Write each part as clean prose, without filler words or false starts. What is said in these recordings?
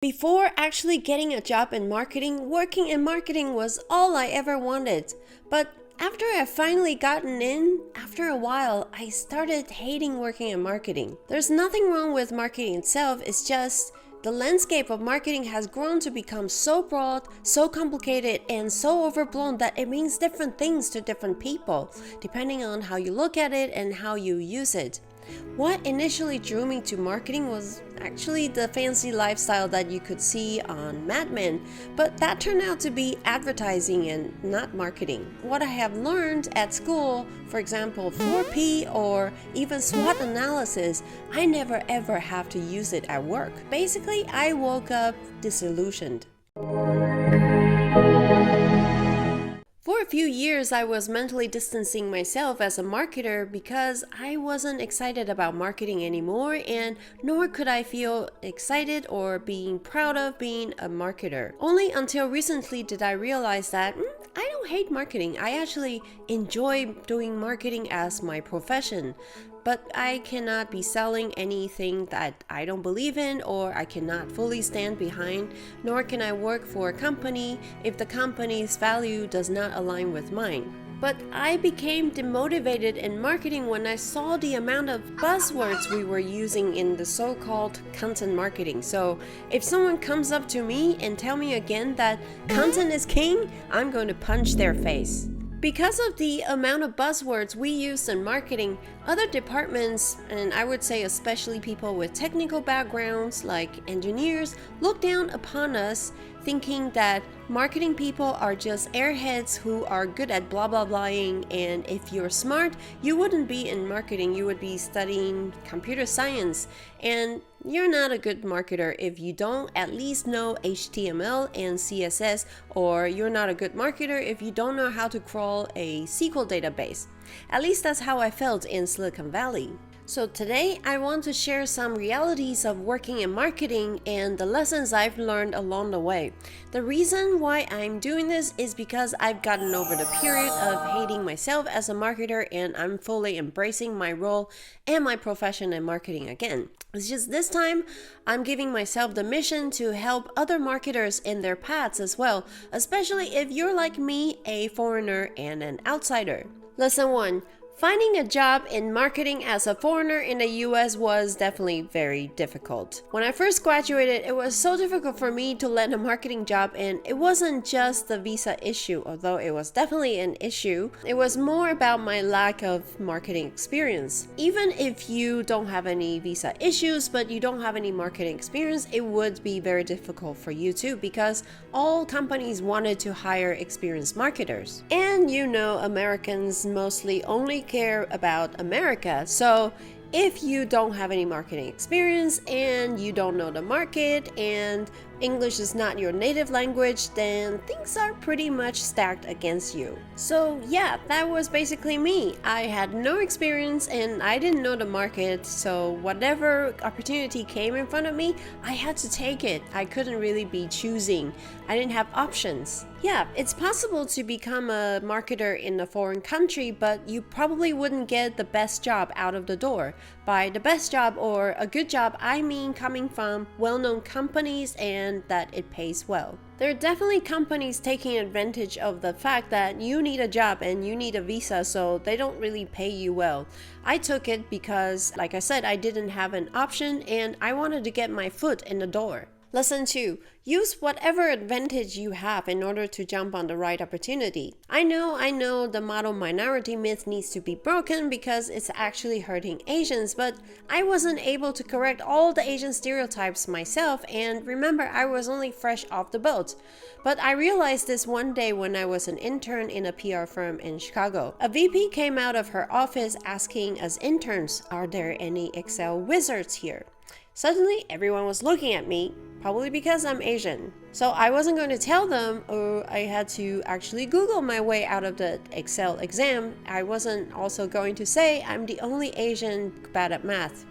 Before actually getting a job in marketing, working in marketing was all I ever wanted. But after I finally gotten in, after a while, I started hating working in marketing. There's nothing wrong with marketing itself, it's just the landscape of marketing has grown to become so broad, so complicated, and so overblown that it means different things to different people, depending on how you look at it and how you use it. What initially drew me to marketing was actually the fancy lifestyle that you could see on Mad Men, but that turned out to be advertising and not marketing. What I have learned at school, for example 4P or even SWOT analysis, I never ever have to use it at work. Basically, I woke up disillusioned. For a few years, I was mentally distancing myself as a marketer because I wasn't excited about marketing anymore, and nor could I feel excited or being proud of being a marketer. Only until recently did I realize that I don't hate marketing. I actually enjoy doing marketing as my profession. But I cannot be selling anything that I don't believe in or I cannot fully stand behind, nor can I work for a company if the company's value does not align with mine. But I became demotivated in marketing when I saw the amount of buzzwords we were using in the so-called content marketing. So if someone comes up to me and tell me again that content is king, I'm going to punch their face. Because of the amount of buzzwords we use in marketing, other departments, and I would say especially people with technical backgrounds like engineers, look down upon us thinking that marketing people are just airheads who are good at blah blah blahing, and if you're smart, you wouldn't be in marketing, you would be studying computer science, and you're not a good marketer if you don't at least know HTML and CSS, or you're not a good marketer if you don't know how to crawl a SQL database. At least that's how I felt in Silicon Valley. So today I want to share some realities of working in marketing and the lessons I've learned along the way. The reason why I'm doing this is because I've gotten over the period of hating myself as a marketer, and I'm fully embracing my role and my profession in marketing again. It's just this time I'm giving myself the mission to help other marketers in their paths as well, especially if you're like me, a foreigner and an outsider. Lesson 1. Finding a job in marketing as a foreigner in the US was definitely very difficult. When I first graduated, it was so difficult for me to land a marketing job, and it wasn't just the visa issue, although it was definitely an issue. It was more about my lack of marketing experience. Even if you don't have any visa issues, but you don't have any marketing experience, it would be very difficult for you too, because all companies wanted to hire experienced marketers. And you know, Americans mostly only care about America. So if you don't have any marketing experience and you don't know the market and English is not your native language, then things are pretty much stacked against you. So yeah, that was basically me. I had no experience and I didn't know the market, so whatever opportunity came in front of me, I had to take it. I couldn't really be choosing. I didn't have options. Yeah, it's possible to become a marketer in a foreign country, but you probably wouldn't get the best job out of the door. By the best job or a good job, I mean coming from well-known companies and that it pays well. There are definitely companies taking advantage of the fact that you need a job and you need a visa, so they don't really pay you well. I took it because, like I said, I didn't have an option and I wanted to get my foot in the door. Lesson 2. Use whatever advantage you have in order to jump on the right opportunity. I know the model minority myth needs to be broken because it's actually hurting Asians, but I wasn't able to correct all the Asian stereotypes myself, and remember, I was only fresh off the boat. But I realized this one day when I was an intern in a PR firm in Chicago. A VP came out of her office asking us interns, "Are there any Excel wizards here?" Suddenly, everyone was looking at me, probably because I'm Asian. So I wasn't going to tell them, or I had to actually Google my way out of the Excel exam. I wasn't also going to say I'm the only Asian bad at math.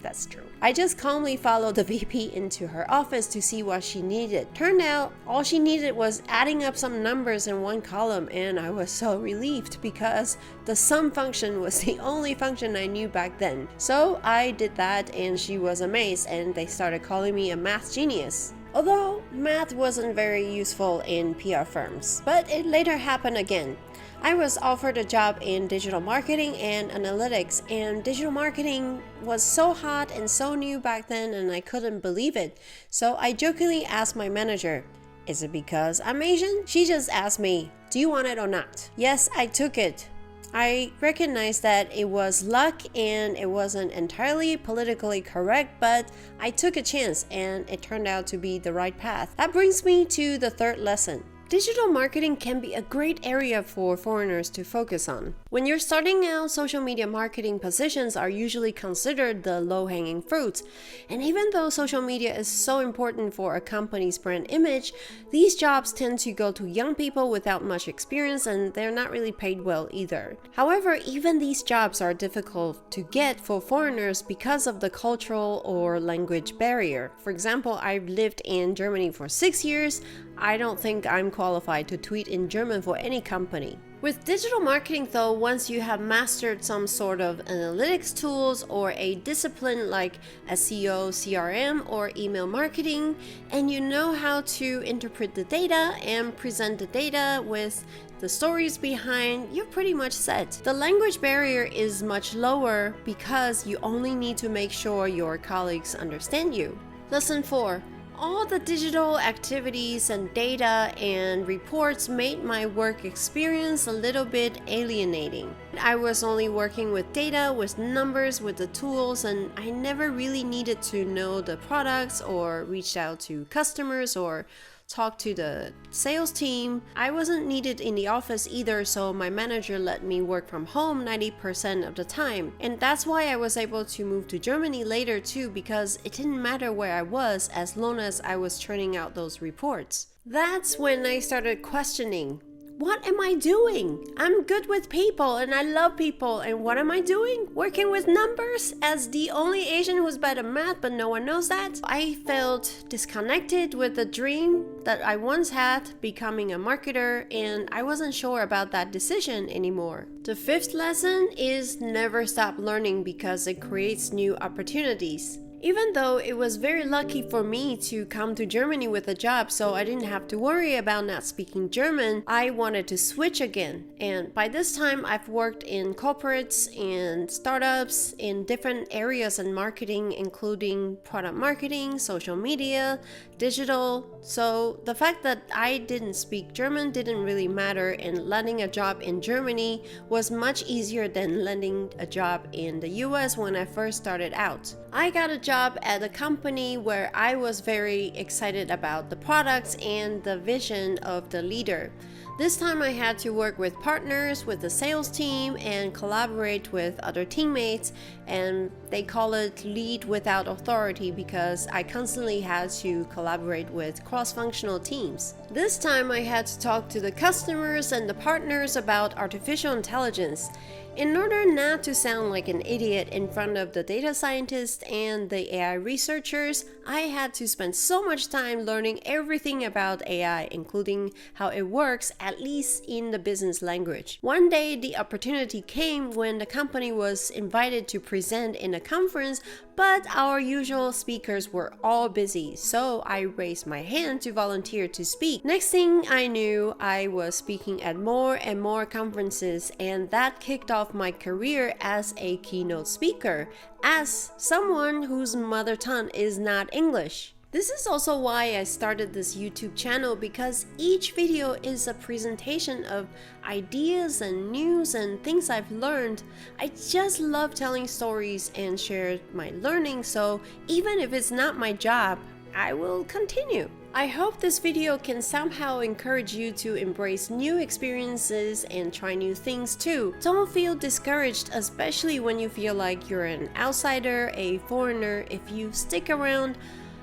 That's true. I just calmly followed the VP into her office to see what she needed. Turned out, all she needed was adding up some numbers in one column, and I was so relieved because the sum function was the only function I knew back then. So I did that, and she was amazed, and they started calling me a math genius. Although math wasn't very useful in PR firms, but it later happened again. I was offered a job in digital marketing and analytics, and digital marketing was so hot and so new back then, and I couldn't believe it. So I jokingly asked my manager, "Is it because I'm Asian?" She just asked me, "Do you want it or not?" Yes, I took it. I recognized that it was luck and it wasn't entirely politically correct, but I took a chance and it turned out to be the right path. That brings me to the third lesson. Digital marketing can be a great area for foreigners to focus on. When you're starting out, social media marketing positions are usually considered the low-hanging fruit. And even though social media is so important for a company's brand image, these jobs tend to go to young people without much experience, and they're not really paid well either. However, even these jobs are difficult to get for foreigners because of the cultural or language barrier. For example, I've lived in Germany for 6 years. I don't think I'm qualified to tweet in German for any company. With digital marketing though, once you have mastered some sort of analytics tools or a discipline like SEO, CRM, or email marketing, and you know how to interpret the data and present the data with the stories behind, you're pretty much set. The language barrier is much lower because you only need to make sure your colleagues understand you. Lesson 4. All the digital activities and data and reports made my work experience a little bit alienating. I was only working with data, with numbers, with the tools, and I never really needed to know the products or reach out to customers or talk to the sales team. I wasn't needed in the office either, so my manager let me work from home 90% of the time. And that's why I was able to move to Germany later too, because it didn't matter where I was as long as I was churning out those reports. That's when I started questioning, what am I doing? I'm good with people and I love people, and what am I doing? Working with numbers as the only Asian who's bad at math, but no one knows that. I felt disconnected with the dream that I once had, becoming a marketer, and I wasn't sure about that decision anymore. The fifth lesson is never stop learning because it creates new opportunities. Even though it was very lucky for me to come to Germany with a job, so I didn't have to worry about not speaking German, I wanted to switch again. And by this time, I've worked in corporates and startups in different areas in marketing, including product marketing, social media, digital. So the fact that I didn't speak German didn't really matter, and landing a job in Germany was much easier than landing a job in the US when I first started out. I got a job at a company where I was very excited about the products and the vision of the leader. This time I had to work with partners, with the sales team, and collaborate with other teammates, and they call it lead without authority because I constantly had to collaborate with cross-functional teams. This time I had to talk to the customers and the partners about artificial intelligence. In order not to sound like an idiot in front of the data scientists and the AI researchers, I had to spend so much time learning everything about AI, including how it works, at least in the business language. One day, the opportunity came when the company was invited to present in a conference, but our usual speakers were all busy, so I raised my hand to volunteer to speak. Next thing I knew, I was speaking at more and more conferences, and that kicked off my career as a keynote speaker, as someone whose mother tongue is not English. This is also why I started this YouTube channel, because each video is a presentation of ideas and news and things I've learned. I just love telling stories and share my learning, so even if it's not my job, I will continue. I hope this video can somehow encourage you to embrace new experiences and try new things too. Don't feel discouraged, especially when you feel like you're an outsider, a foreigner. If you stick around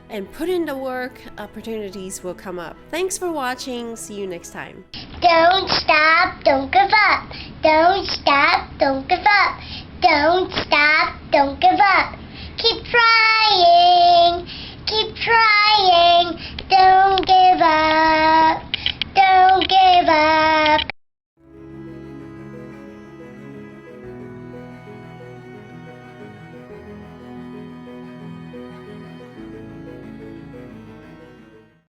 and put in the work, opportunities will come up. Thanks for watching. See you next time. Don't stop, don't give up. Don't stop, don't give up. Don't stop, don't give up. Keep trying, keep trying.